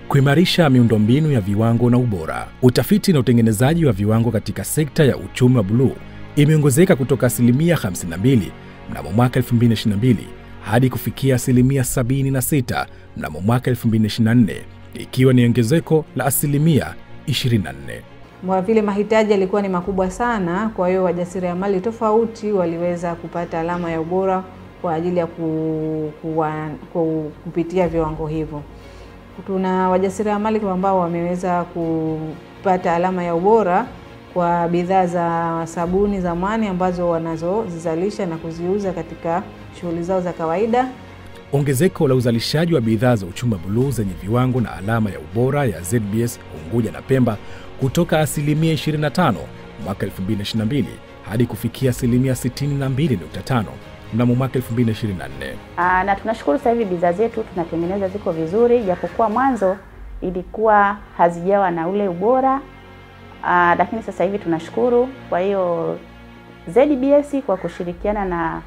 Kuimarisha miundombinu ya viwango na ubora. Utafiti na utengenezaji wa viwango katika sekta ya uchumi wa buluu imeongezeka kutoka 52% mnamo mwaka 2022 hadi kufikia 76% mnamo mwaka 2024, ikiwa ni ongezeko la 24%. Kwa vile mahitaji yalikuwa ni makubwa sana, kwa hiyo wajasiriamali tofauti waliweza kupata alama ya ubora kwa ajili ya kupitia viwango hivyo. Tuna wajasiriamali ambao wameweza kupata alama ya ubora kwa bidhaa za sabuni za mwani ambazo wanazozizalisha na kuziuza katika shughuli zao za kawaida. Ongezeko la uzalishaji wa bidhaa za uchumi wa buluu zenye viwango na alama ya ubora ya ZBS Unguja na Pemba kutoka 25% mwaka 2022 hadi kufikia 62.5% mnamo mwaka 2024. Na tunashukuru sasa hivi bidhaa zetu tunatengeneza ziko vizuri, japokuwa mwanzo ilikuwa hazijawa na ule ubora, lakini sasa hivi tunashukuru. Kwa hiyo ZBS kwa kushirikiana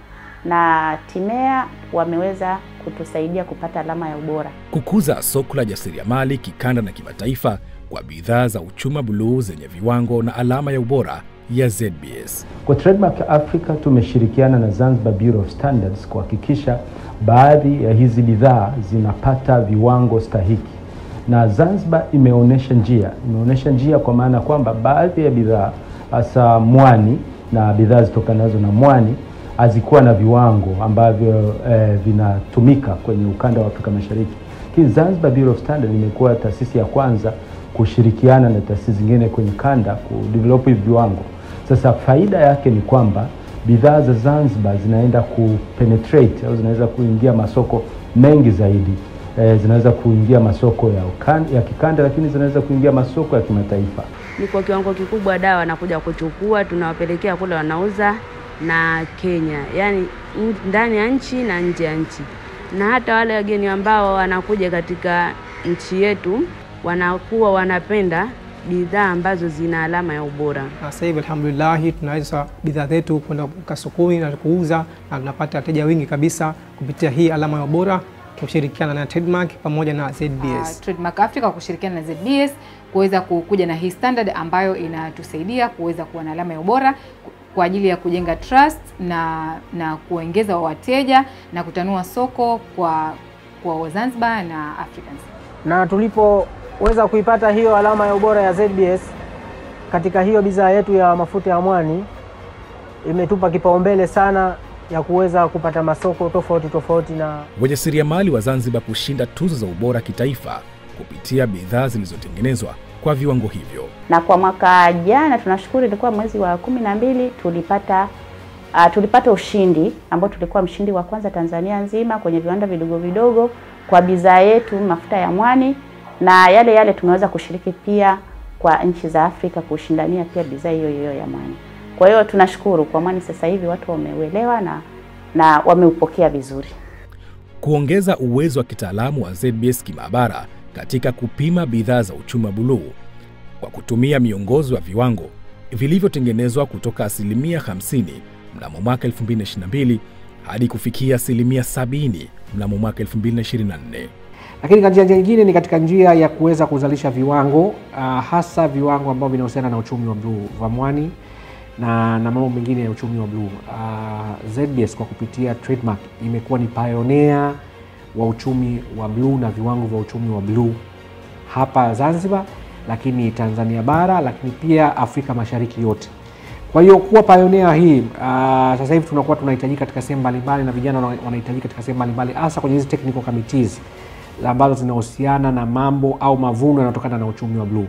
na Timea wameweza kutusaidia kupata alama ya ubora. Kukuza soko la jasiriamali kikanda na kimataifa kwa bidhaa za uchumi wa buluu zenye viwango na alama ya ubora ya ZBS. Kwa Trademark Africa tumeshirikiana na Zanzibar Bureau of Standards kuhakikisha baadhi ya hizi bidhaa zinapata viwango stahiki. Na Zanzibar imeonesha njia kwa maana kwamba baadhi ya bidhaa hasa mwani na bidhaa zitokanazo na mwani hazikuwa na viwango ambavyo vinatumika kwenye ukanda wa Afrika Mashariki. Zanzibar Bureau of Standards imekuwa taasisi ya kwanza kushirikiana na taasisi zingine kwenye kanda kudevelop viwango. Sasa faida yake ni kwamba bidhaa za Zanzibar zinaenda kupenetrate au zinaweza kuingia masoko mengi zaidi. Zinaweza kuingia masoko ya kikanda, lakini zinaweza kuingia masoko ya kimataifa. Ni kwa kiwango kikubwa dawa wanakuja kuchukua, tunawapelekea kule wanauza na Kenya, yani ndani ya nchi na nje ya nchi. Na hata wale wageni ambao wanakuja katika nchi yetu wanakuwa wanapenda bidhaa ambazo zina alama ya ubora. Sasa hivi alhamdulillah tunaweza bidhaa zetu kwenda sokoni na kuuza na tunapata wateja wengi kabisa kupitia hii alama ya ubora, kushirikiana na Trademark pamoja na ZBS. Trademark Africa kushirikiana na ZBS kuweza kuja na hii standard ambayo inatusaidia kuweza kuwa na alama ya ubora kwa ajili ya kujenga trust na kuongeza wateja na kutanua soko kwa Zanzibar na Africans. Na tulipoweza kuipata hiyo alama ya ubora ya ZBS katika hiyo bidhaa yetu ya mafuta ya mwani, imetupa kipaumbele sana ya kuweza kupata masoko tofauti na wajasiriamali wa Zanzibar kushinda tuzo za ubora kitaifa kupitia bidhaa zilizotengenezwa kwa viwango hivyo. Na kwa mwaka jana tunashukuru, ilikuwa mwezi wa 12 tulipata ushindi ambao tulikuwa mshindi wa kwanza Tanzania nzima kwenye viwanda vidogo vidogo kwa bidhaa yetu mafuta ya mwani, na yale tumeweza kushiriki pia kwa nchi za Afrika kushindania pia bidhaa hiyo ya mwani. Kwa hiyo tunashukuru kwa mwani sasa hivi watu wameuelewa na wameupokea vizuri. Kuongeza uwezo wa kitaalamu wa ZBS kimaabara katika kupima bidhaa za uchumi wa buluu kwa kutumia miongozo ya viwango vilivyotengenezwa kutoka 50% mnamo mwaka 2022 hadi kufikia 70% mnamo mwaka 2024. Lakini njia nyingine ni katika njia ya kuweza kuzalisha viwango, hasa viwango ambavyo vinahusiana na uchumi wa bluu wa mwani na mambo mengine ya uchumi wa bluu. ZBS kwa kupitia Trademark imekuwa ni pioneer wa uchumi wa bluu na viwango vya uchumi wa bluu hapa Zanzibar, lakini Tanzania bara, lakini pia Afrika Mashariki yote. Kwa hiyo kuwa pioneer hii sasa hivi tunakuwa tunahitajika katika sehemu mbalimbali na vijana wanahitajika katika sehemu mbalimbali, hasa kwenye hizi technical committees ambazo zinahusiana na mambo au mavuno yanayotokana na uchumi wa bluu.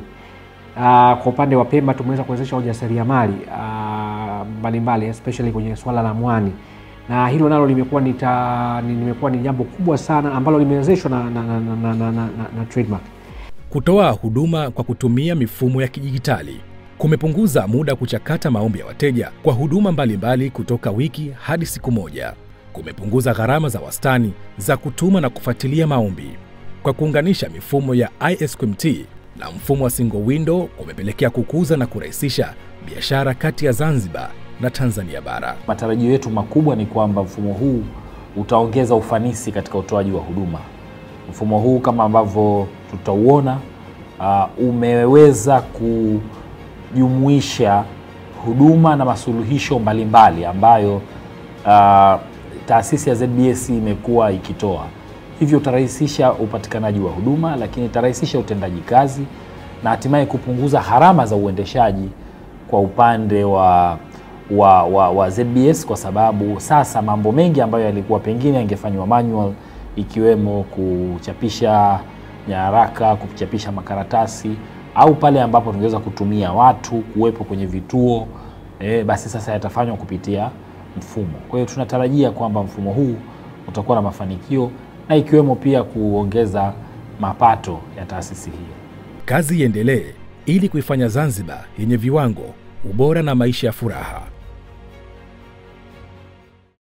Kwa upande wa Pemba tumeweza kuwezesha wajasiriamali mbalimbali especially kwenye swala la mwani, na hilo nalo limekuwa ni jambo kubwa sana ambalo limewezeshwa na Trademark. Kutoa huduma kwa kutumia mifumo ya kidijitali kumepunguza muda kuchakata maombi ya wateja kwa huduma mbalimbali kutoka wiki hadi siku moja. Kumepunguza gharama za wastani za kutuma na kufuatilia maombi. Kwa kuunganisha mifumo ya ISQMT na mfumo wa single window kumepelekea kukuza na kurahisisha biashara kati ya Zanzibar na Tanzania bara. Matarajio yetu makubwa ni kwamba mfumo huu utaongeza ufanisi katika utoaji wa huduma. Mfumo huu kama ambavyo tutauona umeweza kujumuisha huduma na masuluhisho mbalimbali ambayo taasisi ya ZBS imekuwa ikitoa. Hivyo utarahisisha upatikanaji wa huduma, lakini itarahisisha utendaji kazi na hatimaye kupunguza gharama za uendeshaji kwa upande wa ZBS, kwa sababu sasa mambo mengi ambayo yalikuwa pengine yangefanywa manual, ikiwemo kuchapisha nyaraka, kuchapisha makaratasi, au pale ambapo tungeweza kutumia watu kuwepo kwenye vituo, basi sasa yatafanywa kupitia mfumo. Kwa hiyo tunatarajia kwamba mfumo huu utakuwa na mafanikio, na ikiwemo pia kuongeza mapato ya taasisi hii. Kazi iendelee ili kuifanya Zanzibar yenye viwango, ubora na maisha ya furaha.